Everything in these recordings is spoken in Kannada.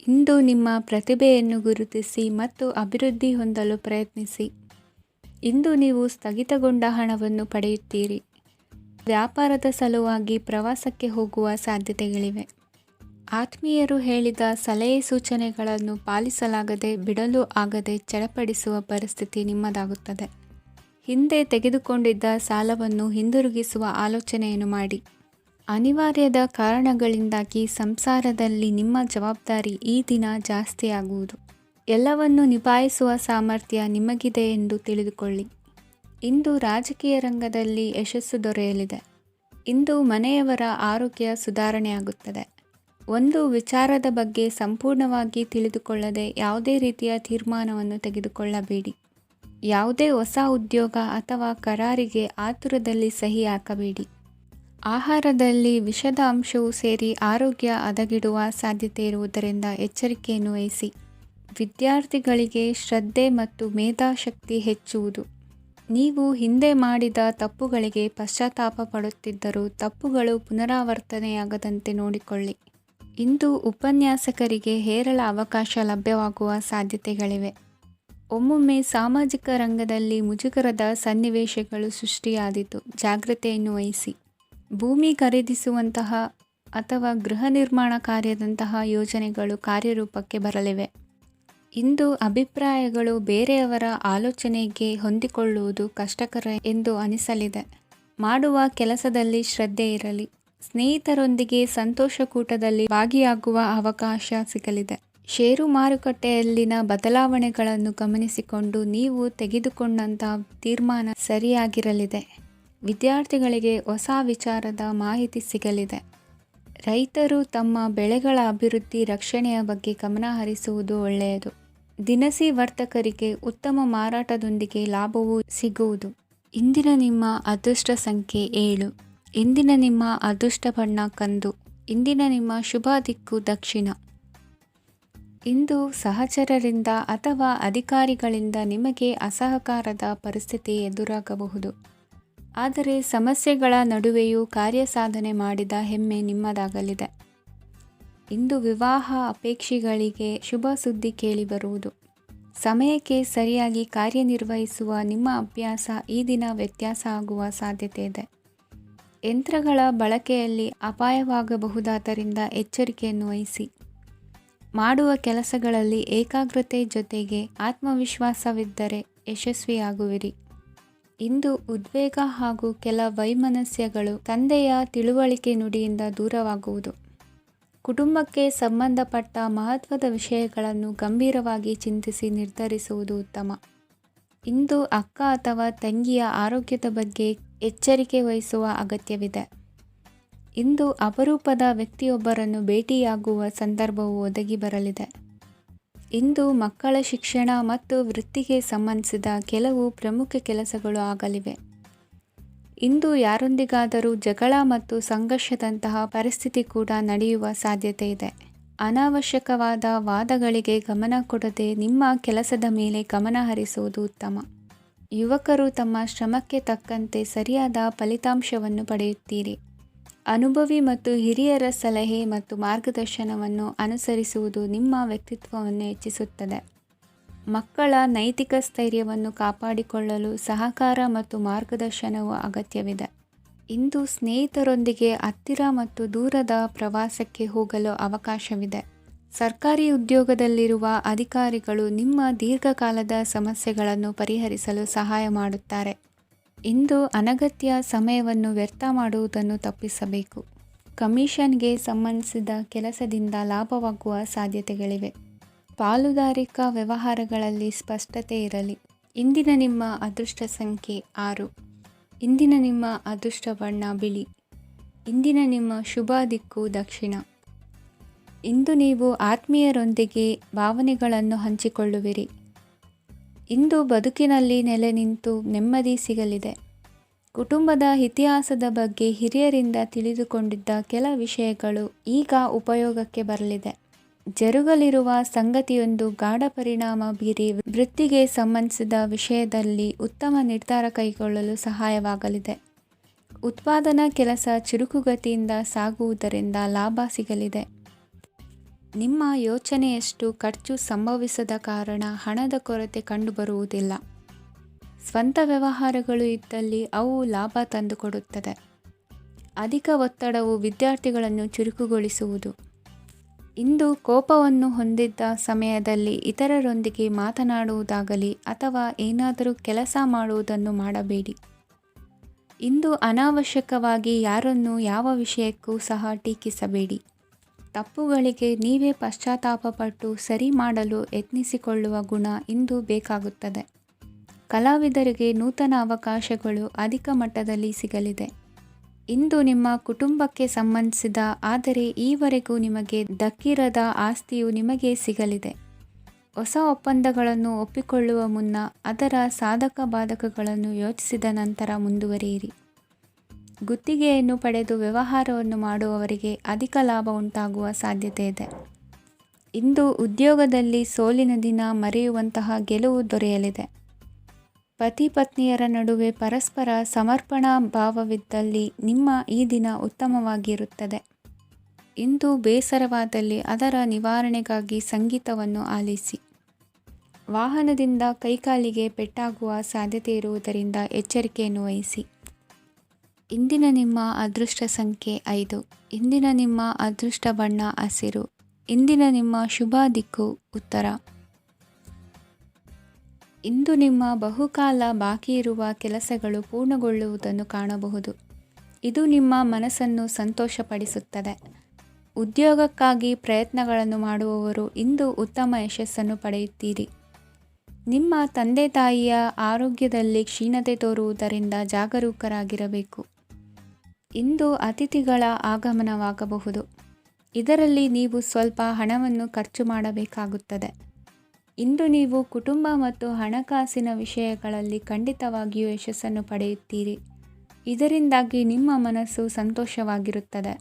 ಇಂದು ನಿಮ್ಮ ಪ್ರತಿಭೆಯನ್ನು ಗುರುತಿಸಿ ಮತ್ತು ಅಭಿವೃದ್ಧಿ ಹೊಂದಲು ಪ್ರಯತ್ನಿಸಿ. ಇಂದು ನೀವು ಸ್ಥಗಿತಗೊಂಡ ಹಣವನ್ನು ಪಡೆಯುತ್ತೀರಿ. ವ್ಯಾಪಾರದ ಸಲುವಾಗಿ ಪ್ರವಾಸಕ್ಕೆ ಹೋಗುವ ಸಾಧ್ಯತೆಗಳಿವೆ. ಆತ್ಮೀಯರು ಹೇಳಿದ ಸಲಹೆ ಸೂಚನೆಗಳನ್ನು ಪಾಲಿಸಲಾಗದೆ ಬಿಡಲು ಆಗದೆ ಚಡಪಡಿಸುವ ಪರಿಸ್ಥಿತಿ ನಿಮ್ಮದಾಗುತ್ತದೆ. ಹಿಂದೆ ತೆಗೆದುಕೊಂಡಿದ್ದ ಸಾಲವನ್ನು ಹಿಂದಿರುಗಿಸುವ ಆಲೋಚನೆಯನ್ನು ಮಾಡಿ. ಅನಿವಾರ್ಯದ ಕಾರಣಗಳಿಂದಾಗಿ ಸಂಸಾರದಲ್ಲಿ ನಿಮ್ಮ ಜವಾಬ್ದಾರಿ ಈ ದಿನ ಜಾಸ್ತಿಯಾಗುವುದು. ಎಲ್ಲವನ್ನು ನಿಭಾಯಿಸುವ ಸಾಮರ್ಥ್ಯ ನಿಮಗಿದೆ ಎಂದು ತಿಳಿದುಕೊಳ್ಳಿ. ಇಂದು ರಾಜಕೀಯ ರಂಗದಲ್ಲಿ ಯಶಸ್ಸು ದೊರೆಯಲಿದೆ. ಇಂದು ಮನೆಯವರ ಆರೋಗ್ಯ ಸುಧಾರಣೆಯಾಗುತ್ತದೆ. ಒಂದು ವಿಚಾರದ ಬಗ್ಗೆ ಸಂಪೂರ್ಣವಾಗಿ ತಿಳಿದುಕೊಳ್ಳದೆ ಯಾವುದೇ ರೀತಿಯ ತೀರ್ಮಾನವನ್ನು ತೆಗೆದುಕೊಳ್ಳಬೇಡಿ. ಯಾವುದೇ ಹೊಸ ಉದ್ಯೋಗ ಅಥವಾ ಕರಾರಿಗೆ ಆತುರದಲ್ಲಿ ಸಹಿ ಹಾಕಬೇಡಿ. ಆಹಾರದಲ್ಲಿ ವಿಷದ ಅಂಶವು ಸೇರಿ ಆರೋಗ್ಯ ಹದಗೆಡುವ ಸಾಧ್ಯತೆ ಇರುವುದರಿಂದ ಎಚ್ಚರಿಕೆಯನ್ನು ವಹಿಸಿ. ವಿದ್ಯಾರ್ಥಿಗಳಿಗೆ ಶ್ರದ್ಧೆ ಮತ್ತು ಮೇಧಾಶಕ್ತಿ ಹೆಚ್ಚುವುದು. ನೀವು ಹಿಂದೆ ಮಾಡಿದ ತಪ್ಪುಗಳಿಗೆ ಪಶ್ಚಾತ್ತಾಪ ಪಡುತ್ತಿದ್ದರೂ ತಪ್ಪುಗಳು ಪುನರಾವರ್ತನೆಯಾಗದಂತೆ ನೋಡಿಕೊಳ್ಳಿ. ಇಂದು ಉಪನ್ಯಾಸಕರಿಗೆ ಹೇರಳ ಅವಕಾಶ ಲಭ್ಯವಾಗುವ ಸಾಧ್ಯತೆಗಳಿವೆ. ಒಮ್ಮೊಮ್ಮೆ ಸಾಮಾಜಿಕ ರಂಗದಲ್ಲಿ ಮುಜುಗರದ ಸನ್ನಿವೇಶಗಳು ಸೃಷ್ಟಿಯಾದೀತು. ಜಾಗ್ರತೆಯನ್ನು ವಹಿಸಿ. ಭೂಮಿ ಖರೀದಿಸುವಂತಹ ಅಥವಾ ಗೃಹ ನಿರ್ಮಾಣ ಕಾರ್ಯದಂತಹ ಯೋಜನೆಗಳು ಕಾರ್ಯರೂಪಕ್ಕೆ ಬರಲಿವೆ. ಇಂದು ಅಭಿಪ್ರಾಯಗಳು ಬೇರೆಯವರ ಆಲೋಚನೆಗೆ ಹೊಂದಿಕೊಳ್ಳುವುದು ಕಷ್ಟಕರ ಎಂದು ಅನಿಸಲಿದೆ. ಮಾಡುವ ಕೆಲಸದಲ್ಲಿ ಶ್ರದ್ಧೆ ಇರಲಿ. ಸ್ನೇಹಿತರೊಂದಿಗೆ ಸಂತೋಷಕೂಟದಲ್ಲಿ ಭಾಗಿಯಾಗುವ ಅವಕಾಶ ಸಿಗಲಿದೆ. ಷೇರು ಮಾರುಕಟ್ಟೆಯಲ್ಲಿನ ಬದಲಾವಣೆಗಳನ್ನು ಗಮನಿಸಿಕೊಂಡು ನೀವು ತೆಗೆದುಕೊಂಡಂತಹ ತೀರ್ಮಾನ ಸರಿಯಾಗಿರಲಿದೆ. ವಿದ್ಯಾರ್ಥಿಗಳಿಗೆ ಹೊಸ ವಿಚಾರದ ಮಾಹಿತಿ ಸಿಗಲಿದೆ. ರೈತರು ತಮ್ಮ ಬೆಳೆಗಳ ಅಭಿವೃದ್ಧಿ ರಕ್ಷಣೆಯ ಬಗ್ಗೆ ಗಮನ ಹರಿಸುವುದು ಒಳ್ಳೆಯದು. ದಿನಸಿ ವರ್ತಕರಿಗೆ ಉತ್ತಮ ಮಾರಾಟದೊಂದಿಗೆ ಲಾಭವೂ ಸಿಗುವುದು. ಇಂದಿನ ನಿಮ್ಮ ಅದೃಷ್ಟ ಸಂಖ್ಯೆ 7. ಇಂದಿನ ನಿಮ್ಮ ಅದೃಷ್ಟ ಬಣ್ಣ ಕಂದು. ಇಂದಿನ ನಿಮ್ಮ ಶುಭ ದಿಕ್ಕು ದಕ್ಷಿಣ. ಇಂದು ಸಹಚರರಿಂದ ಅಥವಾ ಅಧಿಕಾರಿಗಳಿಂದ ನಿಮಗೆ ಅಸಹಕಾರದ ಪರಿಸ್ಥಿತಿ ಎದುರಾಗಬಹುದು. ಆದರೆ ಸಮಸ್ಯೆಗಳ ನಡುವೆಯೂ ಕಾರ್ಯಸಾಧನೆ ಮಾಡಿದ ಹೆಮ್ಮೆ ನಿಮ್ಮದಾಗಲಿದೆ. ಇಂದು ವಿವಾಹ ಅಪೇಕ್ಷಿಗಳಿಗೆ ಶುಭ ಸುದ್ದಿ ಕೇಳಿಬರುವುದು. ಸಮಯಕ್ಕೆ ಸರಿಯಾಗಿ ಕಾರ್ಯನಿರ್ವಹಿಸುವ ನಿಮ್ಮ ಅಭ್ಯಾಸ ಈ ದಿನ ವ್ಯತ್ಯಾಸ ಆಗುವ ಸಾಧ್ಯತೆ ಇದೆ. ಯಂತ್ರಗಳ ಬಳಕೆಯಲ್ಲಿ ಅಪಾಯವಾಗಬಹುದಾದ್ದರಿಂದ ಎಚ್ಚರಿಕೆಯನ್ನು ವಹಿಸಿ. ಮಾಡುವ ಕೆಲಸಗಳಲ್ಲಿ ಏಕಾಗ್ರತೆ ಜೊತೆಗೆ ಆತ್ಮವಿಶ್ವಾಸವಿದ್ದರೆ ಯಶಸ್ವಿಯಾಗುವಿರಿ. ಇಂದು ಉದ್ವೇಗ ಹಾಗೂ ಕೆಲ ವೈಮನಸ್ಯಗಳು ತಂದೆಯ ತಿಳುವಳಿಕೆ ನುಡಿಯಿಂದ ದೂರವಾಗುವುದು. ಕುಟುಂಬಕ್ಕೆ ಸಂಬಂಧಪಟ್ಟ ಮಹತ್ವದ ವಿಷಯಗಳನ್ನು ಗಂಭೀರವಾಗಿ ಚಿಂತಿಸಿ ನಿರ್ಧರಿಸುವುದು ಉತ್ತಮ. ಇಂದು ಅಕ್ಕ ಅಥವಾ ತಂಗಿಯ ಆರೋಗ್ಯದ ಬಗ್ಗೆ ಎಚ್ಚರಿಕೆ ವಹಿಸುವ ಅಗತ್ಯವಿದೆ. ಇಂದು ಅಪರೂಪದ ವ್ಯಕ್ತಿಯೊಬ್ಬರನ್ನು ಭೇಟಿಯಾಗುವ ಸಂದರ್ಭವು ಒದಗಿ ಬರಲಿದೆ. ಇಂದು ಮಕ್ಕಳ ಶಿಕ್ಷಣ ಮತ್ತು ವೃತ್ತಿಗೆ ಸಂಬಂಧಿಸಿದ ಕೆಲವು ಪ್ರಮುಖ ಕೆಲಸಗಳು ಆಗಲಿವೆ. ಇಂದು ಯಾರೊಂದಿಗಾದರೂ ಜಗಳ ಮತ್ತು ಸಂಘರ್ಷದಂತಹ ಪರಿಸ್ಥಿತಿ ಕೂಡ ನಡೆಯುವ ಸಾಧ್ಯತೆ ಇದೆ. ಅನಾವಶ್ಯಕವಾದ ವಾದಗಳಿಗೆ ಗಮನ ಕೊಡದೆ ನಿಮ್ಮ ಕೆಲಸದ ಮೇಲೆ ಗಮನ ಹರಿಸುವುದು ಉತ್ತಮ. ಯುವಕರು ತಮ್ಮ ಶ್ರಮಕ್ಕೆ ತಕ್ಕಂತೆ ಸರಿಯಾದ ಫಲಿತಾಂಶವನ್ನು ಪಡೆಯುತ್ತೀರಿ. ಅನುಭವಿ ಮತ್ತು ಹಿರಿಯರ ಸಲಹೆ ಮತ್ತು ಮಾರ್ಗದರ್ಶನವನ್ನು ಅನುಸರಿಸುವುದು ನಿಮ್ಮ ವ್ಯಕ್ತಿತ್ವವನ್ನು ಹೆಚ್ಚಿಸುತ್ತದೆ. ಮಕ್ಕಳ ನೈತಿಕ ಸ್ಥೈರ್ಯವನ್ನು ಕಾಪಾಡಿಕೊಳ್ಳಲು ಸಹಕಾರ ಮತ್ತು ಮಾರ್ಗದರ್ಶನವು ಅಗತ್ಯವಿದೆ. ಇಂದು ಸ್ನೇಹಿತರೊಂದಿಗೆ ಹತ್ತಿರ ಮತ್ತು ದೂರದ ಪ್ರವಾಸಕ್ಕೆ ಹೋಗಲು ಅವಕಾಶವಿದೆ. ಸರ್ಕಾರಿ ಉದ್ಯೋಗದಲ್ಲಿರುವ ಅಧಿಕಾರಿಗಳು ನಿಮ್ಮ ದೀರ್ಘಕಾಲದ ಸಮಸ್ಯೆಗಳನ್ನು ಪರಿಹರಿಸಲು ಸಹಾಯ ಮಾಡುತ್ತಾರೆ. ಇಂದು ಅನಗತ್ಯ ಸಮಯವನ್ನು ವ್ಯರ್ಥ ಮಾಡುವುದನ್ನು ತಪ್ಪಿಸಬೇಕು. ಕಮಿಷನ್ಗೆ ಸಂಬಂಧಿಸಿದ ಕೆಲಸದಿಂದ ಲಾಭವಾಗುವ ಸಾಧ್ಯತೆಗಳಿವೆ. ಪಾಲುದಾರಿಕಾ ವ್ಯವಹಾರಗಳಲ್ಲಿ ಸ್ಪಷ್ಟತೆ ಇರಲಿ. ಇಂದಿನ ನಿಮ್ಮ ಅದೃಷ್ಟ ಸಂಖ್ಯೆ 6. ಇಂದಿನ ನಿಮ್ಮ ಅದೃಷ್ಟ ಬಣ್ಣ ಬಿಳಿ. ಇಂದಿನ ನಿಮ್ಮ ಶುಭ ದಿಕ್ಕು ದಕ್ಷಿಣ. ಇಂದು ನೀವು ಆತ್ಮೀಯರೊಂದಿಗೆ ಭಾವನೆಗಳನ್ನು ಹಂಚಿಕೊಳ್ಳುವಿರಿ. ಇಂದು ಬದುಕಿನಲ್ಲಿ ನೆಲೆ ನಿಂತು ನೆಮ್ಮದಿ ಸಿಗಲಿದೆ. ಕುಟುಂಬದ ಇತಿಹಾಸದ ಬಗ್ಗೆ ಹಿರಿಯರಿಂದ ತಿಳಿದುಕೊಂಡಿದ್ದ ಕೆಲ ವಿಷಯಗಳು ಈಗ ಉಪಯೋಗಕ್ಕೆ ಬರಲಿದೆ. ಜರುಗಲಿರುವ ಸಂಗತಿಯೊಂದು ಗಾಢ ಪರಿಣಾಮ ಬೀರಿ ವೃತ್ತಿಗೆ ಸಂಬಂಧಿಸಿದ ವಿಷಯದಲ್ಲಿ ಉತ್ತಮ ನಿರ್ಧಾರ ಕೈಗೊಳ್ಳಲು ಸಹಾಯವಾಗಲಿದೆ. ಉತ್ಪಾದನಾ ಕೆಲಸ ಚುರುಕುಗತಿಯಿಂದ ಸಾಗುವುದರಿಂದ ಲಾಭ ಸಿಗಲಿದೆ. ನಿಮ್ಮ ಯೋಚನೆಯಷ್ಟು ಖರ್ಚು ಸಂಭವಿಸದ ಕಾರಣ ಹಣದ ಕೊರತೆ ಕಂಡುಬರುವುದಿಲ್ಲ. ಸ್ವಂತ ವ್ಯವಹಾರಗಳು ಇದ್ದಲ್ಲಿ ಅವು ಲಾಭ ತಂದುಕೊಡುತ್ತದೆ. ಅಧಿಕ ಒತ್ತಡವು ವಿದ್ಯಾರ್ಥಿಗಳನ್ನು ಚುರುಕುಗೊಳಿಸುವುದು. ಇಂದು ಕೋಪವನ್ನು ಹೊಂದಿದ್ದ ಸಮಯದಲ್ಲಿ ಇತರರೊಂದಿಗೆ ಮಾತನಾಡುವುದಾಗಲಿ ಅಥವಾ ಏನಾದರೂ ಕೆಲಸ ಮಾಡುವುದನ್ನು ಮಾಡಬೇಡಿ. ಇಂದು ಅನಾವಶ್ಯಕವಾಗಿ ಯಾರನ್ನೂ ಯಾವ ವಿಷಯಕ್ಕೂ ಸಹ ಟೀಕಿಸಬೇಡಿ. ತಪ್ಪುಗಳಿಗೆ ನೀವೇ ಪಶ್ಚಾತ್ತಾಪಪಟ್ಟು ಸರಿ ಮಾಡಲು ಯತ್ನಿಸಿಕೊಳ್ಳುವ ಗುಣ ಇಂದು ಬೇಕಾಗುತ್ತದೆ. ಕಲಾವಿದರಿಗೆ ನೂತನ ಅವಕಾಶಗಳು ಅಧಿಕ ಮಟ್ಟದಲ್ಲಿ ಸಿಗಲಿದೆ. ಇಂದು ನಿಮ್ಮ ಕುಟುಂಬಕ್ಕೆ ಸಂಬಂಧಿಸಿದ ಆದರೆ ಈವರೆಗೂ ನಿಮಗೆ ದಕ್ಕಿರದ ಆಸ್ತಿಯು ನಿಮಗೆ ಸಿಗಲಿದೆ. ಹೊಸ ಒಪ್ಪಂದಗಳನ್ನು ಒಪ್ಪಿಕೊಳ್ಳುವ ಮುನ್ನ ಅದರ ಸಾಧಕ ಬಾಧಕಗಳನ್ನು ಯೋಚಿಸಿದ ನಂತರ ಮುಂದುವರಿಯಿರಿ. ಗುತ್ತಿಗೆಯನ್ನು ಪಡೆದು ವ್ಯವಹಾರವನ್ನು ಮಾಡುವವರಿಗೆ ಅಧಿಕ ಲಾಭ ಉಂಟಾಗುವ ಸಾಧ್ಯತೆ ಇದೆ. ಇಂದು ಉದ್ಯೋಗದಲ್ಲಿ ಸೋಲಿನ ದಿನ ಮರೆಯುವಂತಹ ಗೆಲುವು ದೊರೆಯಲಿದೆ. ಪತಿ ಪತ್ನಿಯರ ನಡುವೆ ಪರಸ್ಪರ ಸಮರ್ಪಣಾ ಭಾವವಿದ್ದಲ್ಲಿ ನಿಮ್ಮ ಈ ದಿನ ಉತ್ತಮವಾಗಿರುತ್ತದೆ. ಇಂದು ಬೇಸರವಾದಲ್ಲಿ ಅದರ ನಿವಾರಣೆಗಾಗಿ ಸಂಗೀತವನ್ನು ಆಲಿಸಿ. ವಾಹನದಿಂದ ಕೈಕಾಲಿಗೆ ಪೆಟ್ಟಾಗುವ ಸಾಧ್ಯತೆ ಇರುವುದರಿಂದ ಎಚ್ಚರಿಕೆಯನ್ನು ವಹಿಸಿ. ಇಂದಿನ ನಿಮ್ಮ ಅದೃಷ್ಟ ಸಂಖ್ಯೆ 5. ಇಂದಿನ ನಿಮ್ಮ ಅದೃಷ್ಟ ಬಣ್ಣ ಹಸಿರು. ಇಂದಿನ ನಿಮ್ಮ ಶುಭ ದಿಕ್ಕು ಉತ್ತರ. ಇಂದು ನಿಮ್ಮ ಬಹುಕಾಲ ಬಾಕಿ ಇರುವ ಕೆಲಸಗಳು ಪೂರ್ಣಗೊಳ್ಳುವುದನ್ನು ಕಾಣಬಹುದು. ಇದು ನಿಮ್ಮ ಮನಸ್ಸನ್ನು ಸಂತೋಷಪಡಿಸುತ್ತದೆ. ಉದ್ಯೋಗಕ್ಕಾಗಿ ಪ್ರಯತ್ನಗಳನ್ನು ಮಾಡುವವರು ಇಂದು ಉತ್ತಮ ಯಶಸ್ಸನ್ನು ಪಡೆಯುತ್ತೀರಿ. ನಿಮ್ಮ ತಂದೆ ತಾಯಿಯ ಆರೋಗ್ಯದಲ್ಲಿ ಕ್ಷೀಣತೆ ತೋರುವುದರಿಂದ ಜಾಗರೂಕರಾಗಿರಬೇಕು. ಇಂದು ಅತಿಥಿಗಳ ಆಗಮನವಾಗಬಹುದು. ಇದರಲ್ಲಿ ನೀವು ಸ್ವಲ್ಪ ಹಣವನ್ನು ಖರ್ಚು ಮಾಡಬೇಕಾಗುತ್ತದೆ. ಇಂದು ನೀವು ಕುಟುಂಬ ಮತ್ತು ಹಣಕಾಸಿನ ವಿಷಯಗಳಲ್ಲಿ ಖಂಡಿತವಾಗಿಯೂ ಯಶಸ್ಸನ್ನು ಪಡೆಯುತ್ತೀರಿ. ಇದರಿಂದಾಗಿ ನಿಮ್ಮ ಮನಸ್ಸು ಸಂತೋಷವಾಗಿರುತ್ತದೆ.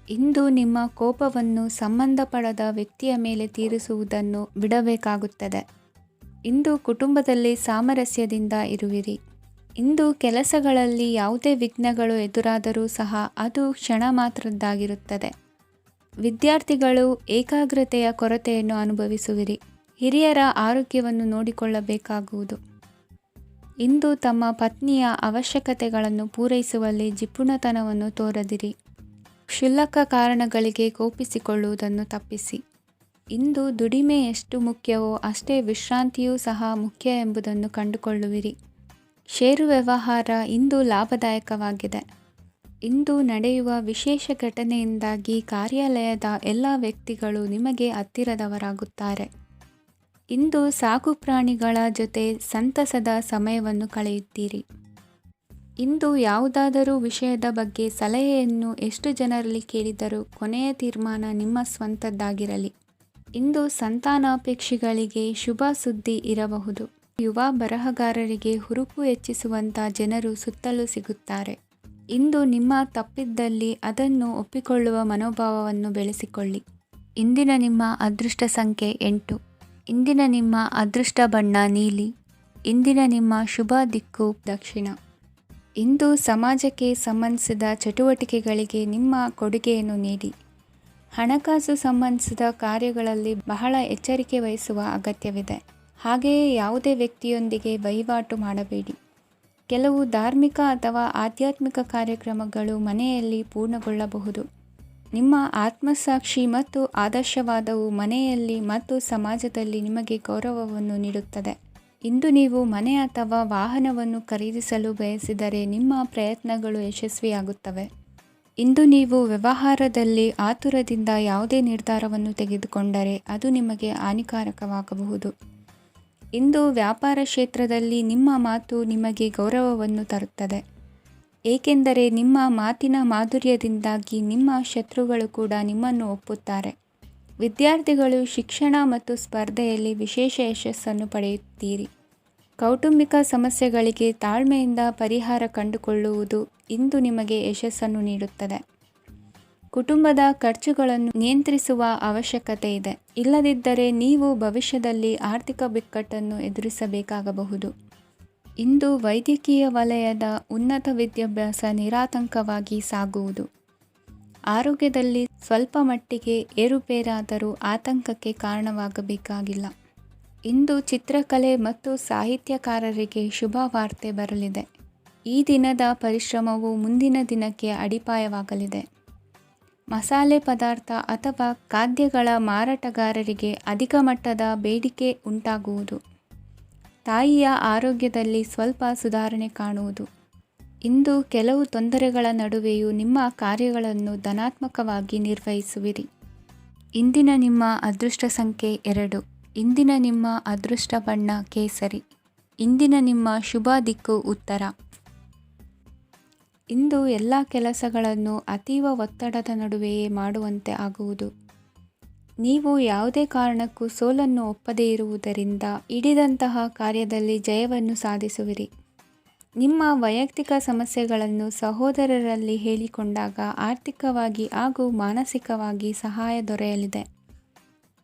ಇಂದು ನಿಮ್ಮ ಕೋಪವನ್ನು ಸಂಬಂಧಪಡದ ವ್ಯಕ್ತಿಯ ಮೇಲೆ ತೀರಿಸುವುದನ್ನು ಬಿಡಬೇಕಾಗುತ್ತದೆ. ಇಂದು ಕುಟುಂಬದಲ್ಲಿ ಸಾಮರಸ್ಯದಿಂದ ಇರುವಿರಿ. ಇಂದು ಕೆಲಸಗಳಲ್ಲಿ ಯಾವುದೇ ವಿಘ್ನಗಳು ಎದುರಾದರೂ ಸಹ ಅದು ಕ್ಷಣ ಮಾತ್ರದ್ದಾಗಿರುತ್ತದೆ. ವಿದ್ಯಾರ್ಥಿಗಳು ಏಕಾಗ್ರತೆಯ ಕೊರತೆಯನ್ನು ಅನುಭವಿಸುವಿರಿ. ಹಿರಿಯರ ಆರೋಗ್ಯವನ್ನು ನೋಡಿಕೊಳ್ಳಬೇಕಾಗುವುದು. ಇಂದು ತಮ್ಮ ಪತ್ನಿಯ ಅವಶ್ಯಕತೆಗಳನ್ನು ಪೂರೈಸುವಲ್ಲಿ ಜಿಪುಣತನವನ್ನು ತೋರದಿರಿ. ಕ್ಷುಲ್ಲಕ ಕಾರಣಗಳಿಗೆ ಕೋಪಿಸಿಕೊಳ್ಳುವುದನ್ನು ತಪ್ಪಿಸಿ. ಇಂದು ದುಡಿಮೆ ಎಷ್ಟು ಮುಖ್ಯವೋ ಅಷ್ಟೇ ವಿಶ್ರಾಂತಿಯೂ ಸಹ ಮುಖ್ಯ ಎಂಬುದನ್ನು ಕಂಡುಕೊಳ್ಳುವಿರಿ. ಷೇರು ವ್ಯವಹಾರ ಇಂದು ಲಾಭದಾಯಕವಾಗಿದೆ. ಇಂದು ನಡೆಯುವ ವಿಶೇಷ ಘಟನೆಯಿಂದಾಗಿ ಕಾರ್ಯಾಲಯದ ಎಲ್ಲ ವ್ಯಕ್ತಿಗಳು ನಿಮಗೆ ಹತ್ತಿರದವರಾಗುತ್ತಾರೆ. ಇಂದು ಸಾಕು ಪ್ರಾಣಿಗಳ ಜೊತೆ ಸಂತಸದ ಸಮಯವನ್ನು ಕಳೆಯುತ್ತೀರಿ. ಇಂದು ಯಾವುದಾದರೂ ವಿಷಯದ ಬಗ್ಗೆ ಸಲಹೆಯನ್ನು ಎಷ್ಟು ಜನರಲ್ಲಿ ಕೇಳಿದರೂ ಕೊನೆಯ ತೀರ್ಮಾನ ನಿಮ್ಮ ಸ್ವಂತದ್ದಾಗಿರಲಿ. ಇಂದು ಸಂತಾನಾಪೇಕ್ಷಿಗಳಿಗೆ ಶುಭ ಸುದ್ದಿ ಇರಬಹುದು. ಯುವ ಬರಹಗಾರರಿಗೆ ಹುರುಪು ಹೆಚ್ಚಿಸುವಂಥ ಜನರು ಸುತ್ತಲೂ ಸಿಗುತ್ತಾರೆ. ಇಂದು ನಿಮ್ಮ ತಪ್ಪಿದ್ದಲ್ಲಿ ಅದನ್ನು ಒಪ್ಪಿಕೊಳ್ಳುವ ಮನೋಭಾವವನ್ನು ಬೆಳೆಸಿಕೊಳ್ಳಿ. ಇಂದಿನ ನಿಮ್ಮ ಅದೃಷ್ಟ ಸಂಖ್ಯೆ 8. ಇಂದಿನ ನಿಮ್ಮ ಅದೃಷ್ಟ ಬಣ್ಣ ನೀಲಿ. ಇಂದಿನ ನಿಮ್ಮ ಶುಭ ದಿಕ್ಕು ದಕ್ಷಿಣ. ಇಂದು ಸಮಾಜಕ್ಕೆ ಸಂಬಂಧಿಸಿದ ಚಟುವಟಿಕೆಗಳಿಗೆ ನಿಮ್ಮ ಕೊಡುಗೆಯನ್ನು ನೀಡಿ. ಹಣಕಾಸು ಸಂಬಂಧಿಸಿದ ಕಾರ್ಯಗಳಲ್ಲಿ ಬಹಳ ಎಚ್ಚರಿಕೆ ವಹಿಸುವ ಅಗತ್ಯವಿದೆ. ಹಾಗೆಯೇ ಯಾವುದೇ ವ್ಯಕ್ತಿಯೊಂದಿಗೆ ವಹಿವಾಟು ಮಾಡಬೇಡಿ. ಕೆಲವು ಧಾರ್ಮಿಕ ಅಥವಾ ಆಧ್ಯಾತ್ಮಿಕ ಕಾರ್ಯಕ್ರಮಗಳು ಮನೆಯಲ್ಲಿ ಪೂರ್ಣಗೊಳ್ಳಬಹುದು. ನಿಮ್ಮ ಆತ್ಮಸಾಕ್ಷಿ ಮತ್ತು ಆದರ್ಶವಾದವು ಮನೆಯಲ್ಲಿ ಮತ್ತು ಸಮಾಜದಲ್ಲಿ ನಿಮಗೆ ಗೌರವವನ್ನು ನೀಡುತ್ತದೆ. ಇಂದು ನೀವು ಮನೆ ಅಥವಾ ವಾಹನವನ್ನು ಖರೀದಿಸಲು ಬಯಸಿದರೆ ನಿಮ್ಮ ಪ್ರಯತ್ನಗಳು ಯಶಸ್ವಿಯಾಗುತ್ತವೆ. ಇಂದು ನೀವು ವ್ಯವಹಾರದಲ್ಲಿ ಆತುರದಿಂದ ಯಾವುದೇ ನಿರ್ಧಾರವನ್ನು ತೆಗೆದುಕೊಂಡರೆ ಅದು ನಿಮಗೆ ಹಾನಿಕಾರಕವಾಗಬಹುದು. ಇಂದು ವ್ಯಾಪಾರ ಕ್ಷೇತ್ರದಲ್ಲಿ ನಿಮ್ಮ ಮಾತು ನಿಮಗೆ ಗೌರವವನ್ನು ತರುತ್ತದೆ. ಏಕೆಂದರೆ ನಿಮ್ಮ ಮಾತಿನ ಮಾಧುರ್ಯದಿಂದಾಗಿ ನಿಮ್ಮ ಶತ್ರುಗಳು ಕೂಡ ನಿಮ್ಮನ್ನು ಒಪ್ಪುತ್ತಾರೆ. ವಿದ್ಯಾರ್ಥಿಗಳು ಶಿಕ್ಷಣ ಮತ್ತು ಸ್ಪರ್ಧೆಯಲ್ಲಿ ವಿಶೇಷ ಯಶಸ್ಸನ್ನು ಪಡೆಯುತ್ತೀರಿ. ಕೌಟುಂಬಿಕ ಸಮಸ್ಯೆಗಳಿಗೆ ತಾಳ್ಮೆಯಿಂದ ಪರಿಹಾರ ಕಂಡುಕೊಳ್ಳುವುದು ಇಂದು ನಿಮಗೆ ಯಶಸ್ಸನ್ನು ನೀಡುತ್ತದೆ. ಕುಟುಂಬದ ಖರ್ಚುಗಳನ್ನು ನಿಯಂತ್ರಿಸುವ ಅವಶ್ಯಕತೆ ಇದೆ. ಇಲ್ಲದಿದ್ದರೆ ನೀವು ಭವಿಷ್ಯದಲ್ಲಿ ಆರ್ಥಿಕ ಬಿಕ್ಕಟ್ಟನ್ನು ಎದುರಿಸಬೇಕಾಗಬಹುದು. ಇಂದು ವೈದ್ಯಕೀಯ ವಲಯದ ಉನ್ನತ ವಿದ್ಯಾಭ್ಯಾಸ ನಿರಾತಂಕವಾಗಿ ಸಾಗುವುದು. ಆರೋಗ್ಯದಲ್ಲಿ ಸ್ವಲ್ಪ ಮಟ್ಟಿಗೆ ಏರುಪೇರಾದರೂ ಆತಂಕಕ್ಕೆ ಕಾರಣವಾಗಬೇಕಾಗಿಲ್ಲ. ಇಂದು ಚಿತ್ರಕಲೆ ಮತ್ತು ಸಾಹಿತ್ಯಕಾರರಿಗೆ ಶುಭ ವಾರ್ತೆ ಬರಲಿದೆ. ಈ ದಿನದ ಪರಿಶ್ರಮವು ಮುಂದಿನ ದಿನಕ್ಕೆ ಅಡಿಪಾಯವಾಗಲಿದೆ. ಮಸಾಲೆ ಪದಾರ್ಥ ಅಥವಾ ಖಾದ್ಯಗಳ ಮಾರಾಟಗಾರರಿಗೆ ಅಧಿಕ ಮಟ್ಟದ ಬೇಡಿಕೆ ಉಂಟಾಗುವುದು. ತಾಯಿಯ ಆರೋಗ್ಯದಲ್ಲಿ ಸ್ವಲ್ಪ ಸುಧಾರಣೆ ಕಾಣುವುದು. ಇಂದು ಕೆಲವು ತೊಂದರೆಗಳ ನಡುವೆಯೂ ನಿಮ್ಮ ಕಾರ್ಯಗಳನ್ನು ಧನಾತ್ಮಕವಾಗಿ ನಿರ್ವಹಿಸುವಿರಿ. ಇಂದಿನ ನಿಮ್ಮ ಅದೃಷ್ಟ ಸಂಖ್ಯೆ 2. ಇಂದಿನ ನಿಮ್ಮ ಅದೃಷ್ಟ ಬಣ್ಣ ಕೇಸರಿ. ಇಂದಿನ ನಿಮ್ಮ ಶುಭ ದಿಕ್ಕು ಉತ್ತರ. ಇಂದು ಎಲ್ಲ ಕೆಲಸಗಳನ್ನು ಅತೀವ ಒತ್ತಡದ ನಡುವೆಯೇ ಮಾಡುವಂತೆ ಆಗುವುದು. ನೀವು ಯಾವುದೇ ಕಾರಣಕ್ಕೂ ಸೋಲನ್ನು ಒಪ್ಪದೇ ಇರುವುದರಿಂದ ಹಿಡಿದಂತಹ ಕಾರ್ಯದಲ್ಲಿ ಜಯವನ್ನು ಸಾಧಿಸುವಿರಿ. ನಿಮ್ಮ ವೈಯಕ್ತಿಕ ಸಮಸ್ಯೆಗಳನ್ನು ಸಹೋದರರಲ್ಲಿ ಹೇಳಿಕೊಂಡಾಗ ಆರ್ಥಿಕವಾಗಿ ಹಾಗೂ ಮಾನಸಿಕವಾಗಿ ಸಹಾಯ ದೊರೆಯಲಿದೆ.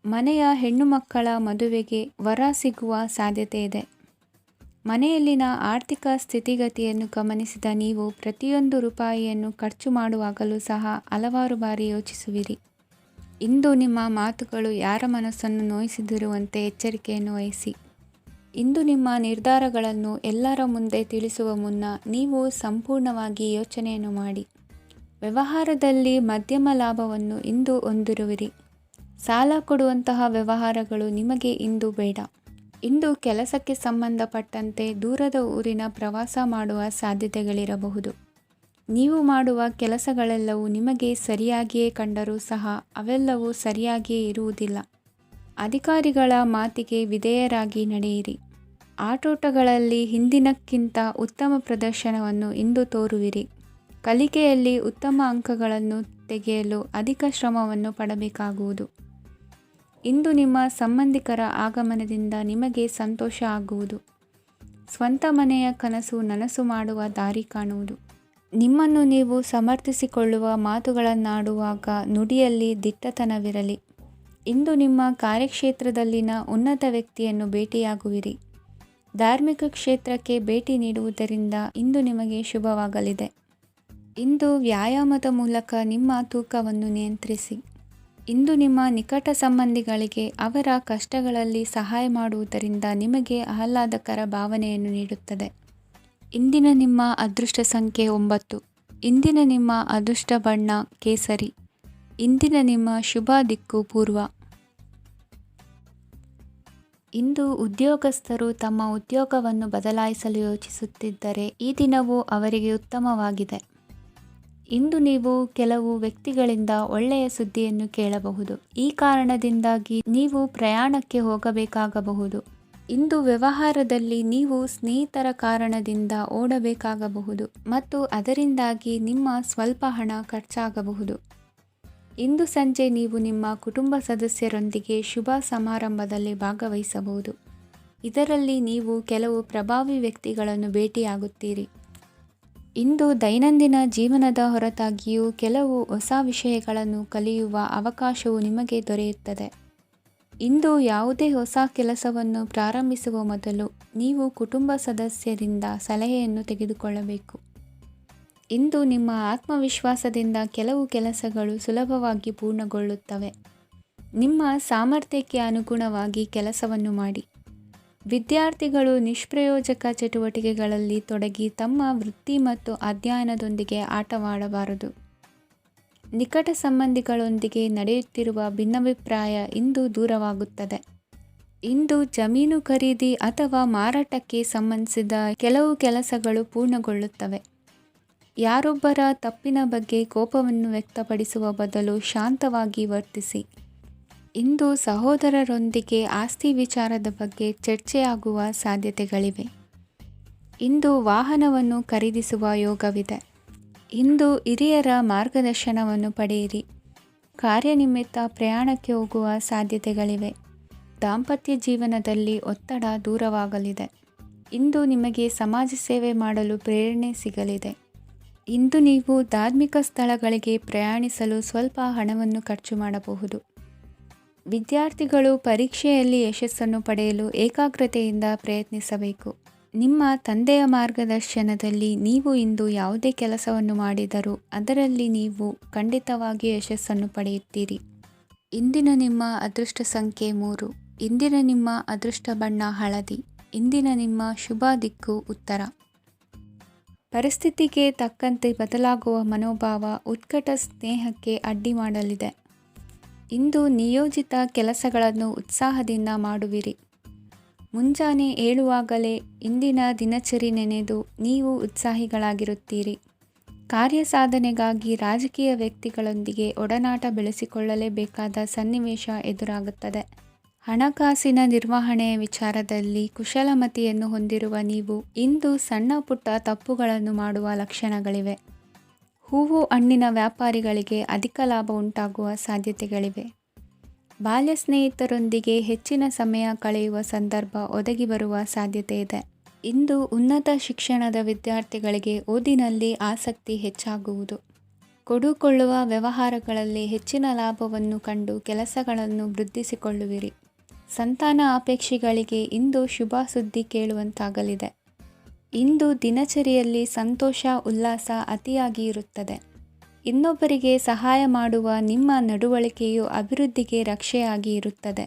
ಮನೆಯ ಹೆಣ್ಣು ಮಕ್ಕಳ ಮದುವೆಗೆ ವರ ಸಿಗುವ ಸಾಧ್ಯತೆ ಇದೆ. ಮನೆಯಲ್ಲಿನ ಆರ್ಥಿಕ ಸ್ಥಿತಿಗತಿಯನ್ನು ಗಮನಿಸಿದ ನೀವು ಪ್ರತಿಯೊಂದು ರೂಪಾಯಿಯನ್ನು ಖರ್ಚು ಮಾಡುವಾಗಲೂ ಸಹ ಹಲವಾರು ಬಾರಿ ಯೋಚಿಸುವಿರಿ. ಇಂದು ನಿಮ್ಮ ಮಾತುಗಳು ಯಾರ ಮನಸ್ಸನ್ನು ನೋಯಿಸದಿರುವಂತೆ ಎಚ್ಚರಿಕೆಯನ್ನು ವಹಿಸಿ. ಇಂದು ನಿಮ್ಮ ನಿರ್ಧಾರಗಳನ್ನು ಎಲ್ಲರ ಮುಂದೆ ತಿಳಿಸುವ ಮುನ್ನ ನೀವು ಸಂಪೂರ್ಣವಾಗಿ ಯೋಚನೆಯನ್ನು ಮಾಡಿ. ವ್ಯವಹಾರದಲ್ಲಿ ಮಧ್ಯಮ ಲಾಭವನ್ನು ಇಂದು ಹೊಂದಿರುವಿರಿ. ಸಾಲ ಕೊಡುವಂತಹ ವ್ಯವಹಾರಗಳು ನಿಮಗೆ ಇಂದು ಬೇಡ. ಇಂದು ಕೆಲಸಕ್ಕೆ ಸಂಬಂಧಪಟ್ಟಂತೆ ದೂರದ ಊರಿನ ಪ್ರವಾಸ ಮಾಡುವ ಸಾಧ್ಯತೆಗಳಿರಬಹುದು. ನೀವು ಮಾಡುವ ಕೆಲಸಗಳೆಲ್ಲವೂ ನಿಮಗೆ ಸರಿಯಾಗಿಯೇ ಕಂಡರೂ ಸಹ ಅವೆಲ್ಲವೂ ಸರಿಯಾಗಿಯೇ ಇರುವುದಿಲ್ಲ. ಅಧಿಕಾರಿಗಳ ಮಾತಿಗೆ ವಿಧೇಯರಾಗಿ ನಡೆಯಿರಿ. ಆಟೋಟಗಳಲ್ಲಿ ಹಿಂದಿನಕ್ಕಿಂತ ಉತ್ತಮ ಪ್ರದರ್ಶನವನ್ನು ಇಂದು ತೋರುವಿರಿ. ಕಲಿಕೆಯಲ್ಲಿ ಉತ್ತಮ ಅಂಕಗಳನ್ನು ತೆಗೆಯಲು ಅಧಿಕ ಶ್ರಮವನ್ನು ಪಡಬೇಕಾಗುವುದು. ಇಂದು ನಿಮ್ಮ ಸಂಬಂಧಿಕರ ಆಗಮನದಿಂದ ನಿಮಗೆ ಸಂತೋಷ ಆಗುವುದು. ಸ್ವಂತ ಮನೆಯ ಕನಸು ನನಸು ಮಾಡುವ ದಾರಿ ಕಾಣುವುದು. ನಿಮ್ಮನ್ನು ನೀವು ಸಮರ್ಥಿಸಿಕೊಳ್ಳುವ ಮಾತುಗಳನ್ನಾಡುವಾಗ ನುಡಿಯಲ್ಲಿ ದಿಟ್ಟತನವಿರಲಿ. ಇಂದು ನಿಮ್ಮ ಕಾರ್ಯಕ್ಷೇತ್ರದಲ್ಲಿನ ಉನ್ನತ ವ್ಯಕ್ತಿಯನ್ನು ಭೇಟಿಯಾಗುವಿರಿ. ಧಾರ್ಮಿಕ ಕ್ಷೇತ್ರಕ್ಕೆ ಭೇಟಿ ನೀಡುವುದರಿಂದ ಇಂದು ನಿಮಗೆ ಶುಭವಾಗಲಿದೆ. ಇಂದು ವ್ಯಾಯಾಮದ ಮೂಲಕ ನಿಮ್ಮ ತೂಕವನ್ನು ನಿಯಂತ್ರಿಸಿ. ಇಂದು ನಿಮ್ಮ ನಿಕಟ ಸಂಬಂಧಿಗಳಿಗೆ ಅವರ ಕಷ್ಟಗಳಲ್ಲಿ ಸಹಾಯ ಮಾಡುವುದರಿಂದ ನಿಮಗೆ ಆಹ್ಲಾದಕರ ಭಾವನೆಯನ್ನು ನೀಡುತ್ತದೆ. ಇಂದಿನ ನಿಮ್ಮ ಅದೃಷ್ಟ ಸಂಖ್ಯೆ 9. ಇಂದಿನ ನಿಮ್ಮ ಅದೃಷ್ಟ ಬಣ್ಣ ಕೇಸರಿ. ಇಂದಿನ ನಿಮ್ಮ ಶುಭ ದಿಕ್ಕು ಪೂರ್ವ. ಇಂದು ಉದ್ಯೋಗಸ್ಥರು ತಮ್ಮ ಉದ್ಯೋಗವನ್ನು ಬದಲಾಯಿಸಲು ಯೋಚಿಸುತ್ತಿದ್ದರೆ ಈ ದಿನವೂ ಅವರಿಗೆ ಉತ್ತಮವಾಗಿದೆ. ಇಂದು ನೀವು ಕೆಲವು ವ್ಯಕ್ತಿಗಳಿಂದ ಒಳ್ಳೆಯ ಸುದ್ದಿಯನ್ನು ಕೇಳಬಹುದು. ಈ ಕಾರಣದಿಂದಾಗಿ ನೀವು ಪ್ರಯಾಣಕ್ಕೆ ಹೋಗಬೇಕಾಗಬಹುದು. ಇಂದು ವ್ಯವಹಾರದಲ್ಲಿ ನೀವು ಸ್ನೇಹಿತರ ಕಾರಣದಿಂದ ಓಡಬೇಕಾಗಬಹುದು ಮತ್ತು ಅದರಿಂದಾಗಿ ನಿಮ್ಮ ಸ್ವಲ್ಪ ಹಣ ಖರ್ಚಾಗಬಹುದು. ಇಂದು ಸಂಜೆ ನೀವು ನಿಮ್ಮ ಕುಟುಂಬ ಸದಸ್ಯರೊಂದಿಗೆ ಶುಭ ಸಮಾರಂಭದಲ್ಲಿ ಭಾಗವಹಿಸಬಹುದು. ಇದರಲ್ಲಿ ನೀವು ಕೆಲವು ಪ್ರಭಾವಿ ವ್ಯಕ್ತಿಗಳನ್ನು ಭೇಟಿಯಾಗುತ್ತೀರಿ. ಇಂದು ದೈನಂದಿನ ಜೀವನದ ಹೊರತಾಗಿಯೂ ಕೆಲವು ಹೊಸ ವಿಷಯಗಳನ್ನು ಕಲಿಯುವ ಅವಕಾಶವು ನಿಮಗೆ ದೊರೆಯುತ್ತದೆ. ಇಂದು ಯಾವುದೇ ಹೊಸ ಕೆಲಸವನ್ನು ಪ್ರಾರಂಭಿಸುವ ಮೊದಲು ನೀವು ಕುಟುಂಬ ಸದಸ್ಯರಿಂದ ಸಲಹೆಯನ್ನು ತೆಗೆದುಕೊಳ್ಳಬೇಕು. ಇಂದು ನಿಮ್ಮ ಆತ್ಮವಿಶ್ವಾಸದಿಂದ ಕೆಲವು ಕೆಲಸಗಳು ಸುಲಭವಾಗಿ ಪೂರ್ಣಗೊಳ್ಳುತ್ತವೆ. ನಿಮ್ಮ ಸಾಮರ್ಥ್ಯಕ್ಕೆ ಅನುಗುಣವಾಗಿ ಕೆಲಸವನ್ನು ಮಾಡಿ. ವಿದ್ಯಾರ್ಥಿಗಳು ನಿಷ್ಪ್ರಯೋಜಕ ಚಟುವಟಿಕೆಗಳಲ್ಲಿ ತೊಡಗಿ ತಮ್ಮ ವೃತ್ತಿ ಮತ್ತು ಅಧ್ಯಯನದೊಂದಿಗೆ ಆಟವಾಡಬಾರದು. ನಿಕಟ ಸಂಬಂಧಿಗಳೊಂದಿಗೆ ನಡೆಯುತ್ತಿರುವ ಭಿನ್ನಾಭಿಪ್ರಾಯ ಇಂದು ದೂರವಾಗುತ್ತದೆ. ಇಂದು ಜಮೀನು ಖರೀದಿ ಅಥವಾ ಮಾರಾಟಕ್ಕೆ ಸಂಬಂಧಿಸಿದ ಕೆಲವು ಕೆಲಸಗಳು ಪೂರ್ಣಗೊಳ್ಳುತ್ತವೆ. ಯಾರೊಬ್ಬರ ತಪ್ಪಿನ ಬಗ್ಗೆ ಕೋಪವನ್ನು ವ್ಯಕ್ತಪಡಿಸುವ ಬದಲು ಶಾಂತವಾಗಿ ವರ್ತಿಸಿ. ಇಂದು ಸಹೋದರರೊಂದಿಗೆ ಆಸ್ತಿ ವಿಚಾರದ ಬಗ್ಗೆ ಚರ್ಚೆಯಾಗುವ ಸಾಧ್ಯತೆಗಳಿವೆ. ಇಂದು ವಾಹನವನ್ನು ಖರೀದಿಸುವ ಯೋಗವಿದೆ. ಇಂದು ಹಿರಿಯರ ಮಾರ್ಗದರ್ಶನವನ್ನು ಪಡೆಯಿರಿ. ಕಾರ್ಯನಿಮಿತ್ತ ಪ್ರಯಾಣಕ್ಕೆ ಹೋಗುವ ಸಾಧ್ಯತೆಗಳಿವೆ. ದಾಂಪತ್ಯ ಜೀವನದಲ್ಲಿ ಒತ್ತಡ ದೂರವಾಗಲಿದೆ. ಇಂದು ನಿಮಗೆ ಸಮಾಜ ಸೇವೆ ಮಾಡಲು ಪ್ರೇರಣೆ ಸಿಗಲಿದೆ. ಇಂದು ನೀವು ಧಾರ್ಮಿಕ ಸ್ಥಳಗಳಿಗೆ ಪ್ರಯಾಣಿಸಲು ಸ್ವಲ್ಪ ಹಣವನ್ನು ಖರ್ಚು ಮಾಡಬಹುದು. ವಿದ್ಯಾರ್ಥಿಗಳು ಪರೀಕ್ಷೆಯಲ್ಲಿ ಯಶಸ್ಸನ್ನು ಪಡೆಯಲು ಏಕಾಗ್ರತೆಯಿಂದ ಪ್ರಯತ್ನಿಸಬೇಕು. ನಿಮ್ಮ ತಂದೆಯ ಮಾರ್ಗದರ್ಶನದಲ್ಲಿ ನೀವು ಇಂದು ಯಾವುದೇ ಕೆಲಸವನ್ನು ಮಾಡಿದರೂ ಅದರಲ್ಲಿ ನೀವು ಖಂಡಿತವಾಗಿಯೂ ಯಶಸ್ಸನ್ನು ಪಡೆಯುತ್ತೀರಿ. ಇಂದಿನ ನಿಮ್ಮ ಅದೃಷ್ಟ ಸಂಖ್ಯೆ 3. ಇಂದಿನ ನಿಮ್ಮ ಅದೃಷ್ಟ ಬಣ್ಣ ಹಳದಿ. ಇಂದಿನ ನಿಮ್ಮ ಶುಭ ದಿಕ್ಕು ಉತ್ತರ. ಪರಿಸ್ಥಿತಿಗೆ ತಕ್ಕಂತೆ ಬದಲಾಗುವ ಮನೋಭಾವ ಉತ್ಕಟ ಸ್ನೇಹಕ್ಕೆ ಅಡ್ಡಿ ಮಾಡಲಿದೆ. ಇಂದು ನಿಯೋಜಿತ ಕೆಲಸಗಳನ್ನು ಉತ್ಸಾಹದಿಂದ ಮಾಡುವಿರಿ. ಮುಂಜಾನೆ ಏಳುವಾಗಲೇ ಇಂದಿನ ದಿನಚರಿ ನೆನೆದು ನೀವು ಉತ್ಸಾಹಿಗಳಾಗಿರುತ್ತೀರಿ. ಕಾರ್ಯ ಸಾಧನೆಗಾಗಿ ರಾಜಕೀಯ ವ್ಯಕ್ತಿಗಳೊಂದಿಗೆ ಒಡನಾಟ ಬೆಳೆಸಿಕೊಳ್ಳಲೇಬೇಕಾದ ಸನ್ನಿವೇಶ ಎದುರಾಗುತ್ತದೆ. ಹಣಕಾಸಿನ ನಿರ್ವಹಣೆಯ ವಿಚಾರದಲ್ಲಿ ಕುಶಲಮತಿಯನ್ನು ಹೊಂದಿರುವ ನೀವು ಇಂದು ಸಣ್ಣ ಪುಟ್ಟ ತಪ್ಪುಗಳನ್ನು ಮಾಡುವ ಲಕ್ಷಣಗಳಿವೆ. ಹೂವು ಹಣ್ಣಿನ ವ್ಯಾಪಾರಿಗಳಿಗೆ ಅಧಿಕ ಲಾಭ ಉಂಟಾಗುವ ಸಾಧ್ಯತೆಗಳಿವೆ. ಬಾಲ್ಯ ಸ್ನೇಹಿತರೊಂದಿಗೆ ಹೆಚ್ಚಿನ ಸಮಯ ಕಳೆಯುವ ಸಂದರ್ಭ ಒದಗಿ ಬರುವ ಸಾಧ್ಯತೆ ಇದೆ. ಇಂದು ಉನ್ನತ ಶಿಕ್ಷಣದ ವಿದ್ಯಾರ್ಥಿಗಳಿಗೆ ಓದಿನಲ್ಲಿ ಆಸಕ್ತಿ ಹೆಚ್ಚಾಗುವುದು. ಕೊಡುಕೊಳ್ಳುವ ವ್ಯವಹಾರಗಳಲ್ಲಿ ಹೆಚ್ಚಿನ ಲಾಭವನ್ನು ಕಂಡು ಕೆಲಸಗಳನ್ನು ವೃದ್ಧಿಸಿಕೊಳ್ಳುವಿರಿ. ಸಂತಾನ ಅಪೇಕ್ಷಿಗಳಿಗೆ ಇಂದು ಶುಭ ಸುದ್ದಿ ಕೇಳುವಂತಾಗಲಿದೆ. ಇಂದು ದಿನಚರಿಯಲ್ಲಿ ಸಂತೋಷ ಉಲ್ಲಾಸ ಅತಿಯಾಗಿ ಇರುತ್ತದೆ. ಇನ್ನೊಬ್ಬರಿಗೆ ಸಹಾಯ ಮಾಡುವ ನಿಮ್ಮ ನಡವಳಿಕೆಯು ಅಭಿವೃದ್ಧಿಗೆ ರಕ್ಷೆಯಾಗಿ ಇರುತ್ತದೆ.